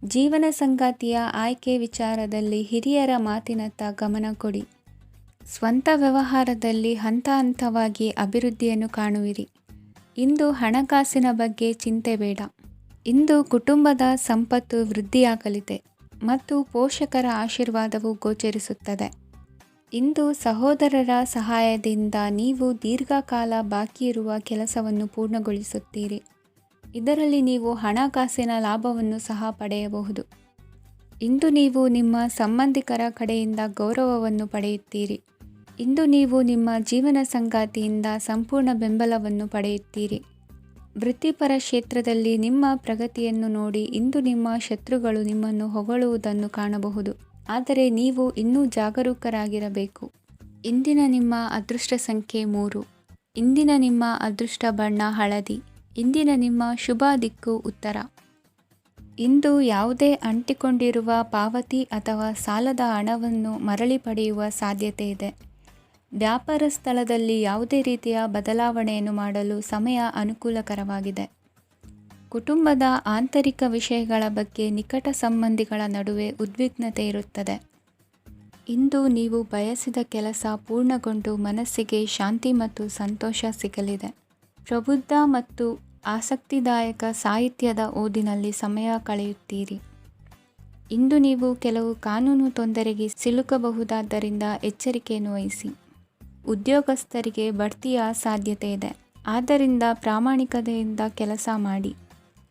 ಜೀವನ ಸಂಗಾತಿಯ ಆಯ್ಕೆ ವಿಚಾರದಲ್ಲಿ ಹಿರಿಯರ ಮಾತಿನತ್ತ ಗಮನ ಕೊಡಿ. ಸ್ವಂತ ವ್ಯವಹಾರದಲ್ಲಿ ಹಂತ ಹಂತವಾಗಿ ಅಭಿವೃದ್ಧಿಯನ್ನು ಕಾಣುವಿರಿ. ಇಂದು ಹಣಕಾಸಿನ ಬಗ್ಗೆ ಚಿಂತೆ ಬೇಡ. ಇಂದು ಕುಟುಂಬದ ಸಂಪತ್ತು ವೃದ್ಧಿಯಾಗಲಿದೆ ಮತ್ತು ಪೋಷಕರ ಆಶೀರ್ವಾದವು ಗೋಚರಿಸುತ್ತದೆ. ಇಂದು ಸಹೋದರರ ಸಹಾಯದಿಂದ ನೀವು ದೀರ್ಘಕಾಲ ಬಾಕಿ ಇರುವ ಕೆಲಸವನ್ನು ಪೂರ್ಣಗೊಳಿಸುತ್ತೀರಿ. ಇದರಲ್ಲಿ ನೀವು ಹಣಕಾಸಿನ ಲಾಭವನ್ನು ಸಹ ಪಡೆಯಬಹುದು. ಇಂದು ನೀವು ನಿಮ್ಮ ಸಂಬಂಧಿಕರ ಕಡೆಯಿಂದ ಗೌರವವನ್ನು ಪಡೆಯುತ್ತೀರಿ. ಇಂದು ನೀವು ನಿಮ್ಮ ಜೀವನ ಸಂಗಾತಿಯಿಂದ ಸಂಪೂರ್ಣ ಬೆಂಬಲವನ್ನು ಪಡೆಯುತ್ತೀರಿ. ವೃತ್ತಿಪರ ಕ್ಷೇತ್ರದಲ್ಲಿ ನಿಮ್ಮ ಪ್ರಗತಿಯನ್ನು ನೋಡಿ ಇಂದು ನಿಮ್ಮ ಶತ್ರುಗಳು ನಿಮ್ಮನ್ನು ಹೊಗಳುವುದನ್ನು ಕಾಣಬಹುದು. ಆದರೆ ನೀವು ಇನ್ನೂ ಜಾಗರೂಕರಾಗಿರಬೇಕು. ಇಂದಿನ ನಿಮ್ಮ ಅದೃಷ್ಟ ಸಂಖ್ಯೆ 3. ಇಂದಿನ ನಿಮ್ಮ ಅದೃಷ್ಟ ಬಣ್ಣ ಹಳದಿ. ಇಂದಿನ ನಿಮ್ಮ ಶುಭ ದಿಕ್ಕು ಉತ್ತರ. ಇಂದು ಯಾವುದೇ ಅಂಟಿಕೊಂಡಿರುವ ಪಾವತಿ ಅಥವಾ ಸಾಲದ ಹಣವನ್ನು ಮರಳಿ ಪಡೆಯುವ ಸಾಧ್ಯತೆ ಇದೆ. ವ್ಯಾಪಾರ ಸ್ಥಳದಲ್ಲಿ ಯಾವುದೇ ರೀತಿಯ ಬದಲಾವಣೆಯನ್ನು ಮಾಡಲು ಸಮಯ ಅನುಕೂಲಕರವಾಗಿದೆ. ಕುಟುಂಬದ ಆಂತರಿಕ ವಿಷಯಗಳ ಬಗ್ಗೆ ನಿಕಟ ಸಂಬಂಧಿಗಳ ನಡುವೆ ಉದ್ವಿಗ್ನತೆ ಇರುತ್ತದೆ. ಇಂದು ನೀವು ಬಯಸಿದ ಕೆಲಸ ಪೂರ್ಣಗೊಂಡು ಮನಸ್ಸಿಗೆ ಶಾಂತಿ ಮತ್ತು ಸಂತೋಷ ಸಿಗಲಿದೆ. ಪ್ರಬುದ್ಧ ಮತ್ತು ಆಸಕ್ತಿದಾಯಕ ಸಾಹಿತ್ಯದ ಓದಿನಲ್ಲಿ ಸಮಯ ಕಳೆಯುತ್ತೀರಿ. ಇಂದು ನೀವು ಕೆಲವು ಕಾನೂನು ತೊಂದರೆಗೆ ಸಿಲುಕಬಹುದಾದ್ದರಿಂದ ಎಚ್ಚರಿಕೆಯನ್ನು ವಹಿಸಿ. ಉದ್ಯೋಗಸ್ಥರಿಗೆ ಬಡ್ತಿಯ ಸಾಧ್ಯತೆ ಇದೆ. ಆದ್ದರಿಂದ ಪ್ರಾಮಾಣಿಕತೆಯಿಂದ ಕೆಲಸ ಮಾಡಿ.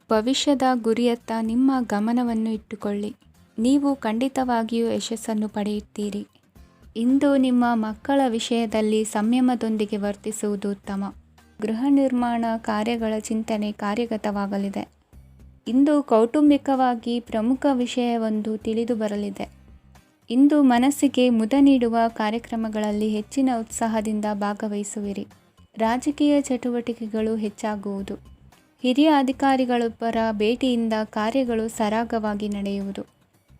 ಭವಿಷ್ಯದ ಗುರಿಯತ್ತ ನಿಮ್ಮ ಗಮನವನ್ನು ಇಟ್ಟುಕೊಳ್ಳಿ. ನೀವು ಖಂಡಿತವಾಗಿಯೂ ಯಶಸ್ಸನ್ನು ಪಡೆಯುತ್ತೀರಿ. ಇಂದು ನಿಮ್ಮ ಮಕ್ಕಳ ವಿಷಯದಲ್ಲಿ ಸಂಯಮದೊಂದಿಗೆ ವರ್ತಿಸುವುದು ಉತ್ತಮ. ಗೃಹ ನಿರ್ಮಾಣ ಕಾರ್ಯಗಳ ಚಿಂತನೆ ಕಾರ್ಯಗತವಾಗಲಿದೆ. ಇಂದು ಕೌಟುಂಬಿಕವಾಗಿ ಪ್ರಮುಖ ವಿಷಯವೊಂದು ತಿಳಿದು ಬರಲಿದೆ. ಇಂದು ಮನಸ್ಸಿಗೆ ಮುದ ನೀಡುವ ಕಾರ್ಯಕ್ರಮಗಳಲ್ಲಿ ಹೆಚ್ಚಿನ ಉತ್ಸಾಹದಿಂದ ಭಾಗವಹಿಸುವಿರಿ. ರಾಜಕೀಯ ಚಟುವಟಿಕೆಗಳು ಹೆಚ್ಚಾಗುವುದು. ಹಿರಿಯ ಅಧಿಕಾರಿಗಳೊಬ್ಬರ ಭೇಟಿಯಿಂದ ಕಾರ್ಯಗಳು ಸರಾಗವಾಗಿ ನಡೆಯುವುದು.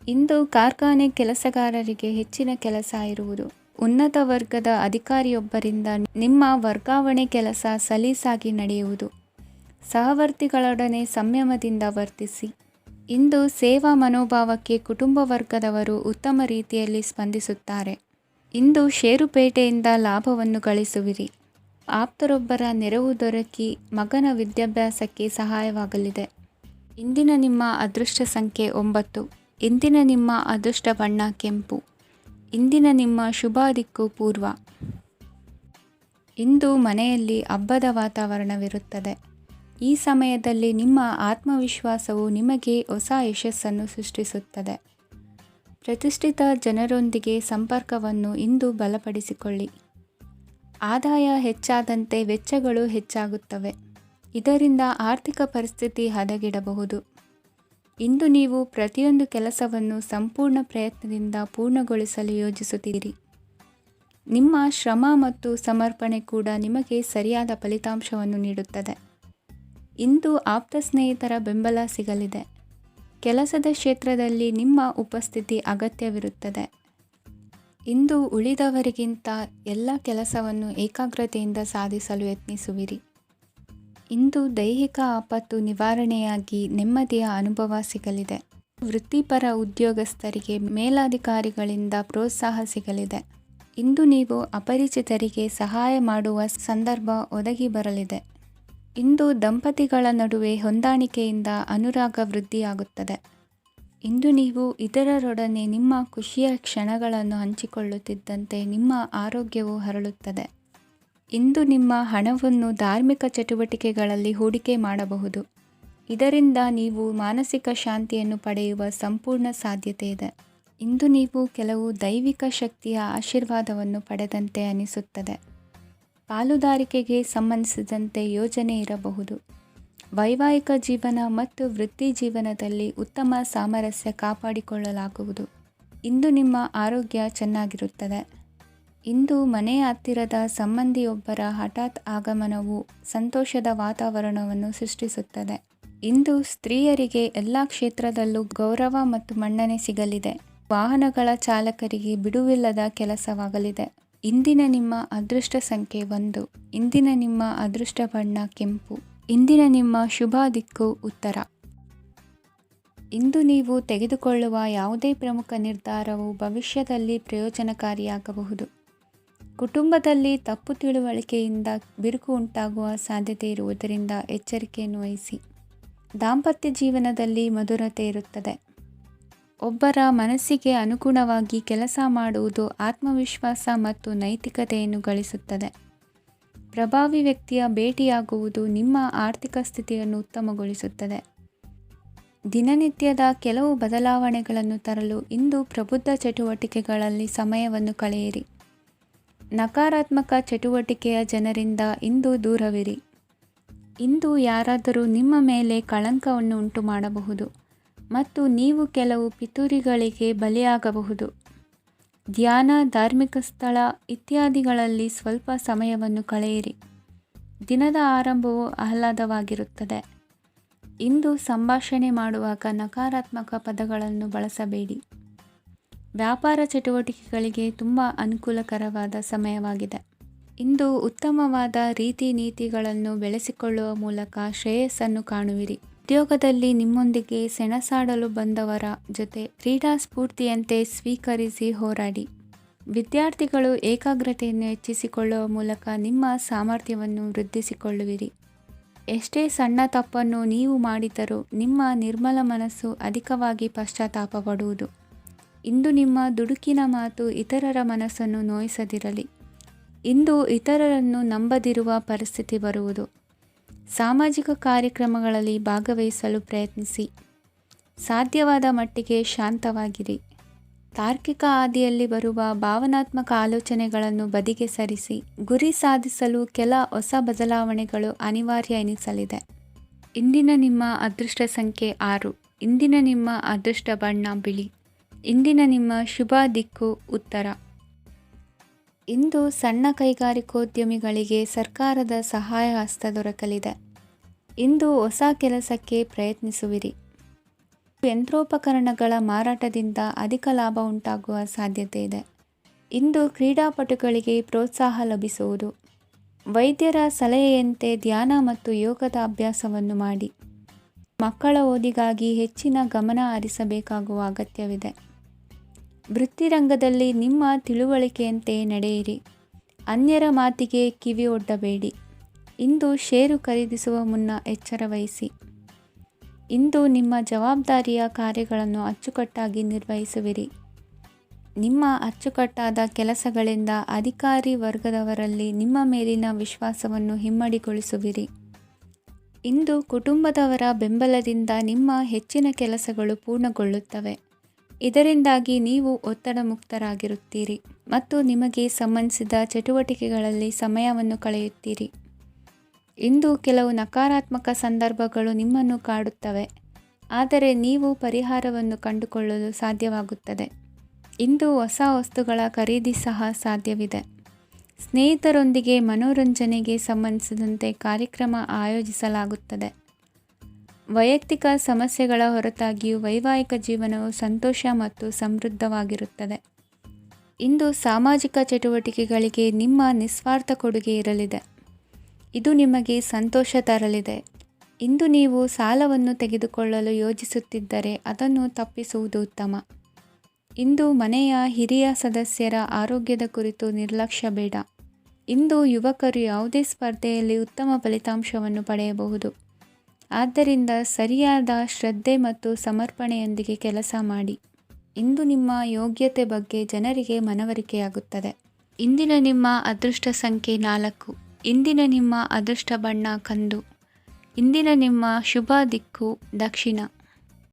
ಇಂದು ಕಾರ್ಖಾನೆ ಕೆಲಸಗಾರರಿಗೆ ಹೆಚ್ಚಿನ ಕೆಲಸ ಇರುವುದು. ಉನ್ನತ ವರ್ಗದ ಅಧಿಕಾರಿಯೊಬ್ಬರಿಂದ ನಿಮ್ಮ ವರ್ಗಾವಣೆ ಕೆಲಸ ಸಲೀಸಾಗಿ ನಡೆಯುವುದು. ಸಹವರ್ತಿಗಳೊಡನೆ ಸಂಯಮದಿಂದ ವರ್ತಿಸಿ. ಇಂದು ಸೇವಾ ಮನೋಭಾವಕ್ಕೆ ಕುಟುಂಬ ವರ್ಗದವರು ಉತ್ತಮ ರೀತಿಯಲ್ಲಿ ಸ್ಪಂದಿಸುತ್ತಾರೆ. ಇಂದು ಷೇರುಪೇಟೆಯಿಂದ ಲಾಭವನ್ನು ಗಳಿಸುವಿರಿ. ಆಪ್ತರೊಬ್ಬರ ನೆರವು ದೊರಕಿ ಮಗನ ವಿದ್ಯಾಭ್ಯಾಸಕ್ಕೆ ಸಹಾಯವಾಗಲಿದೆ. ಇಂದಿನ ನಿಮ್ಮ ಅದೃಷ್ಟ ಸಂಖ್ಯೆ 9. ಇಂದಿನ ನಿಮ್ಮ ಅದೃಷ್ಟ ಬಣ್ಣ ಕೆಂಪು. ಇಂದಿನ ನಿಮ್ಮ ಶುಭ ದಿಕ್ಕು ಪೂರ್ವ. ಇಂದು ಮನೆಯಲ್ಲಿ ಹಬ್ಬದ ವಾತಾವರಣವಿರುತ್ತದೆ. ಈ ಸಮಯದಲ್ಲಿ ನಿಮ್ಮ ಆತ್ಮವಿಶ್ವಾಸವು ನಿಮಗೆ ಹೊಸ ಯಶಸ್ಸನ್ನು ಸೃಷ್ಟಿಸುತ್ತದೆ. ಪ್ರತಿಷ್ಠಿತ ಜನರೊಂದಿಗೆ ಸಂಪರ್ಕವನ್ನು ಇಂದು ಬಲಪಡಿಸಿಕೊಳ್ಳಿ. ಆದಾಯ ಹೆಚ್ಚಾದಂತೆ ವೆಚ್ಚಗಳು ಹೆಚ್ಚಾಗುತ್ತವೆ. ಇದರಿಂದ ಆರ್ಥಿಕ ಪರಿಸ್ಥಿತಿ ಹದಗೆಡಬಹುದು. ಇಂದು ನೀವು ಪ್ರತಿಯೊಂದು ಕೆಲಸವನ್ನು ಸಂಪೂರ್ಣ ಪ್ರಯತ್ನದಿಂದ ಪೂರ್ಣಗೊಳಿಸಲು ಯೋಜಿಸುತ್ತೀರಿ. ನಿಮ್ಮ ಶ್ರಮ ಮತ್ತು ಸಮರ್ಪಣೆ ಕೂಡ ನಿಮಗೆ ಸರಿಯಾದ ಫಲಿತಾಂಶವನ್ನು ನೀಡುತ್ತದೆ. ಇಂದು ಆಪ್ತ ಸ್ನೇಹಿತರ ಬೆಂಬಲ ಸಿಗಲಿದೆ. ಕೆಲಸದ ಕ್ಷೇತ್ರದಲ್ಲಿ ನಿಮ್ಮ ಉಪಸ್ಥಿತಿ ಅಗತ್ಯವಿರುತ್ತದೆ. ಇಂದು ಉಳಿದವರಿಗಿಂತ ಎಲ್ಲ ಕೆಲಸವನ್ನು ಏಕಾಗ್ರತೆಯಿಂದ ಸಾಧಿಸಲು ಯತ್ನಿಸುವಿರಿ. ಇಂದು ದೈಹಿಕ ಆಪತ್ತು ನಿವಾರಣೆಯಾಗಿ ನೆಮ್ಮದಿಯ ಅನುಭವ ಸಿಗಲಿದೆ. ವೃತ್ತಿಪರ ಉದ್ಯೋಗಸ್ಥರಿಗೆ ಮೇಲಾಧಿಕಾರಿಗಳಿಂದ ಪ್ರೋತ್ಸಾಹ ಸಿಗಲಿದೆ. ಇಂದು ನೀವು ಅಪರಿಚಿತರಿಗೆ ಸಹಾಯ ಮಾಡುವ ಸಂದರ್ಭ ಒದಗಿ ಬರಲಿದೆ. ಇಂದು ದಂಪತಿಗಳ ನಡುವೆ ಹೊಂದಾಣಿಕೆಯಿಂದ ಅನುರಾಗ ವೃದ್ಧಿಯಾಗುತ್ತದೆ. ಇಂದು ನೀವು ಇತರರೊಡನೆ ನಿಮ್ಮ ಖುಷಿಯ ಕ್ಷಣಗಳನ್ನು ಹಂಚಿಕೊಳ್ಳುತ್ತಿದ್ದಂತೆ ನಿಮ್ಮ ಆರೋಗ್ಯವು ಹರಳುತ್ತದೆ. ಇಂದು ನಿಮ್ಮ ಹಣವನ್ನು ಧಾರ್ಮಿಕ ಚಟುವಟಿಕೆಗಳಲ್ಲಿ ಹೂಡಿಕೆ ಮಾಡಬಹುದು. ಇದರಿಂದ ನೀವು ಮಾನಸಿಕ ಶಾಂತಿಯನ್ನು ಪಡೆಯುವ ಸಂಪೂರ್ಣ ಸಾಧ್ಯತೆ ಇದೆ. ಇಂದು ನೀವು ಕೆಲವು ದೈವಿಕ ಶಕ್ತಿಯ ಆಶೀರ್ವಾದವನ್ನು ಪಡೆದಂತೆ ಅನಿಸುತ್ತದೆ. ಪಾಲುದಾರಿಕೆಗೆ ಸಂಬಂಧಿಸಿದಂತೆ ಯೋಜನೆ ಇರಬಹುದು. ವೈವಾಹಿಕ ಜೀವನ ಮತ್ತು ವೃತ್ತಿ ಜೀವನದಲ್ಲಿ ಉತ್ತಮ ಸಾಮರಸ್ಯ ಕಾಪಾಡಿಕೊಳ್ಳಲಾಗುವುದು. ಇಂದು ನಿಮ್ಮ ಆರೋಗ್ಯ ಚೆನ್ನಾಗಿರುತ್ತದೆ. ಇಂದು ಮನೆಯ ಹತ್ತಿರದ ಸಂಬಂಧಿಯೊಬ್ಬರ ಹಠಾತ್ ಆಗಮನವು ಸಂತೋಷದ ವಾತಾವರಣವನ್ನು ಸೃಷ್ಟಿಸುತ್ತದೆ. ಇಂದು ಸ್ತ್ರೀಯರಿಗೆ ಎಲ್ಲ ಕ್ಷೇತ್ರದಲ್ಲೂ ಗೌರವ ಮತ್ತು ಮನ್ನಣೆ ಸಿಗಲಿದೆ. ವಾಹನಗಳ ಚಾಲಕರಿಗೆ ಬಿಡುವಿಲ್ಲದ ಕೆಲಸವಾಗಲಿದೆ. ಇಂದಿನ ನಿಮ್ಮ ಅದೃಷ್ಟ ಸಂಖ್ಯೆ 1. ಇಂದಿನ ನಿಮ್ಮ ಅದೃಷ್ಟ ಬಣ್ಣ ಕೆಂಪು. ಇಂದಿನ ನಿಮ್ಮ ಶುಭ ದಿಕ್ಕು ಉತ್ತರ. ಇಂದು ನೀವು ತೆಗೆದುಕೊಳ್ಳುವ ಯಾವುದೇ ಪ್ರಮುಖ ನಿರ್ಧಾರವು ಭವಿಷ್ಯದಲ್ಲಿ ಪ್ರಯೋಜನಕಾರಿಯಾಗಬಹುದು. ಕುಟುಂಬದಲ್ಲಿ ತಪ್ಪು ತಿಳುವಳಿಕೆಯಿಂದ ಬಿರುಕು ಉಂಟಾಗುವ ಸಾಧ್ಯತೆ ಇರುವುದರಿಂದ ಎಚ್ಚರಿಕೆಯನ್ನು ವಹಿಸಿ. ದಾಂಪತ್ಯ ಜೀವನದಲ್ಲಿ ಮಧುರತೆ ಇರುತ್ತದೆ. ಒಬ್ಬರ ಮನಸ್ಸಿಗೆ ಅನುಗುಣವಾಗಿ ಕೆಲಸ ಮಾಡುವುದು ಆತ್ಮವಿಶ್ವಾಸ ಮತ್ತು ನೈತಿಕತೆಯನ್ನು ಗಳಿಸುತ್ತದೆ. ಪ್ರಭಾವಿ ವ್ಯಕ್ತಿಯ ಭೇಟಿಯಾಗುವುದು ನಿಮ್ಮ ಆರ್ಥಿಕ ಸ್ಥಿತಿಯನ್ನು ಉತ್ತಮಗೊಳಿಸುತ್ತದೆ. ದಿನನಿತ್ಯದ ಕೆಲವು ಬದಲಾವಣೆಗಳನ್ನು ತರಲು ಇಂದು ಪ್ರಬುದ್ಧ ಚಟುವಟಿಕೆಗಳಲ್ಲಿ ಸಮಯವನ್ನು ಕಳೆಯಿರಿ. ನಕಾರಾತ್ಮಕ ಚಟುವಟಿಕೆಯ ಜನರಿಂದ ಇಂದು ದೂರವಿರಿ. ಇಂದು ಯಾರಾದರೂ ನಿಮ್ಮ ಮೇಲೆ ಕಳಂಕವನ್ನು ಉಂಟು ಮಾಡಬಹುದು ಮತ್ತು ನೀವು ಕೆಲವು ಪಿತೂರಿಗಳಿಗೆ ಬಲಿಯಾಗಬಹುದು. ಧ್ಯಾನ, ಧಾರ್ಮಿಕ ಸ್ಥಳ ಇತ್ಯಾದಿಗಳಲ್ಲಿ ಸ್ವಲ್ಪ ಸಮಯವನ್ನು ಕಳೆಯಿರಿ. ದಿನದ ಆರಂಭವು ಆಹ್ಲಾದವಾಗಿರುತ್ತದೆ. ಇಂದು ಸಂಭಾಷಣೆ ಮಾಡುವಾಗ ನಕಾರಾತ್ಮಕ ಪದಗಳನ್ನು ಬಳಸಬೇಡಿ. ವ್ಯಾಪಾರ ಚಟುವಟಿಕೆಗಳಿಗೆ ತುಂಬ ಅನುಕೂಲಕರವಾದ ಸಮಯವಾಗಿದೆ. ಇಂದು ಉತ್ತಮವಾದ ರೀತಿ ನೀತಿಗಳನ್ನು ಬೆಳೆಸಿಕೊಳ್ಳುವ ಮೂಲಕ ಶ್ರೇಯಸ್ಸನ್ನು ಕಾಣುವಿರಿ. ಉದ್ಯೋಗದಲ್ಲಿ ನಿಮ್ಮೊಂದಿಗೆ ಸೆಣಸಾಡಲು ಬಂದವರ ಜೊತೆ ಕ್ರೀಡಾ ಸ್ಫೂರ್ತಿಯಂತೆ ಸ್ವೀಕರಿಸಿ ಹೋರಾಡಿ. ವಿದ್ಯಾರ್ಥಿಗಳು ಏಕಾಗ್ರತೆಯನ್ನು ಹೆಚ್ಚಿಸಿಕೊಳ್ಳುವ ಮೂಲಕ ನಿಮ್ಮ ಸಾಮರ್ಥ್ಯವನ್ನು ವೃದ್ಧಿಸಿಕೊಳ್ಳುವಿರಿ. ಎಷ್ಟೇ ಸಣ್ಣ ತಪ್ಪನ್ನು ನೀವು ಮಾಡಿದರೂ ನಿಮ್ಮ ನಿರ್ಮಲ ಮನಸ್ಸು ಅಧಿಕವಾಗಿ ಪಶ್ಚಾತ್ತಾಪ ಪಡುವುದು. ಇಂದು ನಿಮ್ಮ ದುಡುಕಿನ ಮಾತು ಇತರರ ಮನಸ್ಸನ್ನು ನೋಯಿಸದಿರಲಿ. ಇಂದು ಇತರರನ್ನು ನಂಬದಿರುವ ಪರಿಸ್ಥಿತಿ ಬರುವುದು. ಸಾಮಾಜಿಕ ಕಾರ್ಯಕ್ರಮಗಳಲ್ಲಿ ಭಾಗವಹಿಸಲು ಪ್ರಯತ್ನಿಸಿ. ಸಾಧ್ಯವಾದ ಮಟ್ಟಿಗೆ ಶಾಂತವಾಗಿರಿ. ತಾರ್ಕಿಕ ಹಾದಿಯಲ್ಲಿ ಬರುವ ಭಾವನಾತ್ಮಕ ಆಲೋಚನೆಗಳನ್ನು ಬದಿಗೆ ಸರಿಸಿ. ಗುರಿ ಸಾಧಿಸಲು ಕೆಲ ಹೊಸ ಬದಲಾವಣೆಗಳು ಅನಿವಾರ್ಯ ಎನಿಸಲಿದೆ. ಇಂದಿನ ನಿಮ್ಮ ಅದೃಷ್ಟ ಸಂಖ್ಯೆ 6. ಇಂದಿನ ನಿಮ್ಮ ಅದೃಷ್ಟ ಬಣ್ಣ ಬಿಳಿ. ಇಂದಿನ ನಿಮ್ಮ ಶುಭ ದಿಕ್ಕು ಉತ್ತರ. ಇಂದು ಸಣ್ಣ ಕೈಗಾರಿಕೋದ್ಯಮಿಗಳಿಗೆ ಸರ್ಕಾರದ ಸಹಾಯ ಹಸ್ತ ದೊರಕಲಿದೆ. ಇಂದು ಹೊಸ ಕೆಲಸಕ್ಕೆ ಪ್ರಯತ್ನಿಸುವಿರಿ. ಯಂತ್ರೋಪಕರಣಗಳ ಮಾರಾಟದಿಂದ ಅಧಿಕ ಲಾಭ ಉಂಟಾಗುವ ಸಾಧ್ಯತೆ ಇದೆ. ಇಂದು ಕ್ರೀಡಾಪಟುಗಳಿಗೆ ಪ್ರೋತ್ಸಾಹ ಲಭಿಸುವುದು. ವೈದ್ಯರ ಸಲಹೆಯಂತೆ ಧ್ಯಾನ ಮತ್ತು ಯೋಗದ ಅಭ್ಯಾಸವನ್ನು ಮಾಡಿ. ಮಕ್ಕಳ ಓದಿಗಾಗಿ ಹೆಚ್ಚಿನ ಗಮನ ಹರಿಸಬೇಕಾಗುವ ಅಗತ್ಯವಿದೆ. ವೃತ್ತಿರಂಗದಲ್ಲಿ ನಿಮ್ಮ ತಿಳುವಳಿಕೆಯಂತೆ ನಡೆಯಿರಿ. ಅನ್ಯರ ಮಾತಿಗೆ ಕಿವಿ ಒಡ್ಡಬೇಡಿ. ಇಂದು ಷೇರು ಖರೀದಿಸುವ ಮುನ್ನ ಎಚ್ಚರ ವಹಿಸಿ. ಇಂದು ನಿಮ್ಮ ಜವಾಬ್ದಾರಿಯ ಕಾರ್ಯಗಳನ್ನು ಅಚ್ಚುಕಟ್ಟಾಗಿ ನಿರ್ವಹಿಸುವಿರಿ. ನಿಮ್ಮ ಅಚ್ಚುಕಟ್ಟಾದ ಕೆಲಸಗಳಿಂದ ಅಧಿಕಾರಿ ವರ್ಗದವರಲ್ಲಿ ನಿಮ್ಮ ಮೇಲಿನ ವಿಶ್ವಾಸವನ್ನು ಇಮ್ಮಡಿಗೊಳಿಸುವಿರಿ. ಇಂದು ಕುಟುಂಬದವರ ಬೆಂಬಲದಿಂದ ನಿಮ್ಮ ಹೆಚ್ಚಿನ ಕೆಲಸಗಳು ಪೂರ್ಣಗೊಳ್ಳುತ್ತವೆ. ಇದರಿಂದಾಗಿ ನೀವು ಒತ್ತಡ ಮುಕ್ತರಾಗಿರುತ್ತೀರಿ ಮತ್ತು ನಿಮಗೆ ಸಂಬಂಧಿಸಿದ ಚಟುವಟಿಕೆಗಳಲ್ಲಿ ಸಮಯವನ್ನು ಕಳೆಯುತ್ತೀರಿ. ಇಂದು ಕೆಲವು ನಕಾರಾತ್ಮಕ ಸಂದರ್ಭಗಳು ನಿಮ್ಮನ್ನು ಕಾಡುತ್ತವೆ, ಆದರೆ ನೀವು ಪರಿಹಾರವನ್ನು ಕಂಡುಕೊಳ್ಳಲು ಸಾಧ್ಯವಾಗುತ್ತದೆ. ಇಂದು ಹೊಸ ವಸ್ತುಗಳ ಖರೀದಿ ಸಹ ಸಾಧ್ಯವಿದೆ. ಸ್ನೇಹಿತರೊಂದಿಗೆ ಮನೋರಂಜನೆಗೆ ಸಂಬಂಧಿಸಿದಂತೆ ಕಾರ್ಯಕ್ರಮ ಆಯೋಜಿಸಲಾಗುತ್ತದೆ. ವೈಯಕ್ತಿಕ ಸಮಸ್ಯೆಗಳ ಹೊರತಾಗಿಯೂ ವೈವಾಹಿಕ ಜೀವನವು ಸಂತೋಷ ಮತ್ತು ಸಮೃದ್ಧವಾಗಿರುತ್ತದೆ. ಇಂದು ಸಾಮಾಜಿಕ ಚಟುವಟಿಕೆಗಳಿಗೆ ನಿಮ್ಮ ನಿಸ್ವಾರ್ಥ ಕೊಡುಗೆ ಇರಲಿದೆ. ಇದು ನಿಮಗೆ ಸಂತೋಷ ತರಲಿದೆ. ಇಂದು ನೀವು ಸಾಲವನ್ನು ತೆಗೆದುಕೊಳ್ಳಲು ಯೋಜಿಸುತ್ತಿದ್ದರೆ ಅದನ್ನು ತಪ್ಪಿಸುವುದು ಉತ್ತಮ. ಇಂದು ಮನೆಯ ಹಿರಿಯ ಸದಸ್ಯರ ಆರೋಗ್ಯದ ಕುರಿತು ನಿರ್ಲಕ್ಷ್ಯ ಬೇಡ. ಇಂದು ಯುವಕರು ಯಾವುದೇ ಸ್ಪರ್ಧೆಯಲ್ಲಿ ಉತ್ತಮ ಫಲಿತಾಂಶವನ್ನು ಪಡೆಯಬಹುದು. ಆದ್ದರಿಂದ ಸರಿಯಾದ ಶ್ರದ್ಧೆ ಮತ್ತು ಸಮರ್ಪಣೆಯೊಂದಿಗೆ ಕೆಲಸ ಮಾಡಿ. ಇಂದು ನಿಮ್ಮ ಯೋಗ್ಯತೆ ಬಗ್ಗೆ ಜನರಿಗೆ ಮನವರಿಕೆಯಾಗುತ್ತದೆ. ಇಂದಿನ ನಿಮ್ಮ ಅದೃಷ್ಟ ಸಂಖ್ಯೆ 4. ಇಂದಿನ ನಿಮ್ಮ ಅದೃಷ್ಟ ಬಣ್ಣ ಕಂದು. ಇಂದಿನ ನಿಮ್ಮ ಶುಭ ದಿಕ್ಕು ದಕ್ಷಿಣ.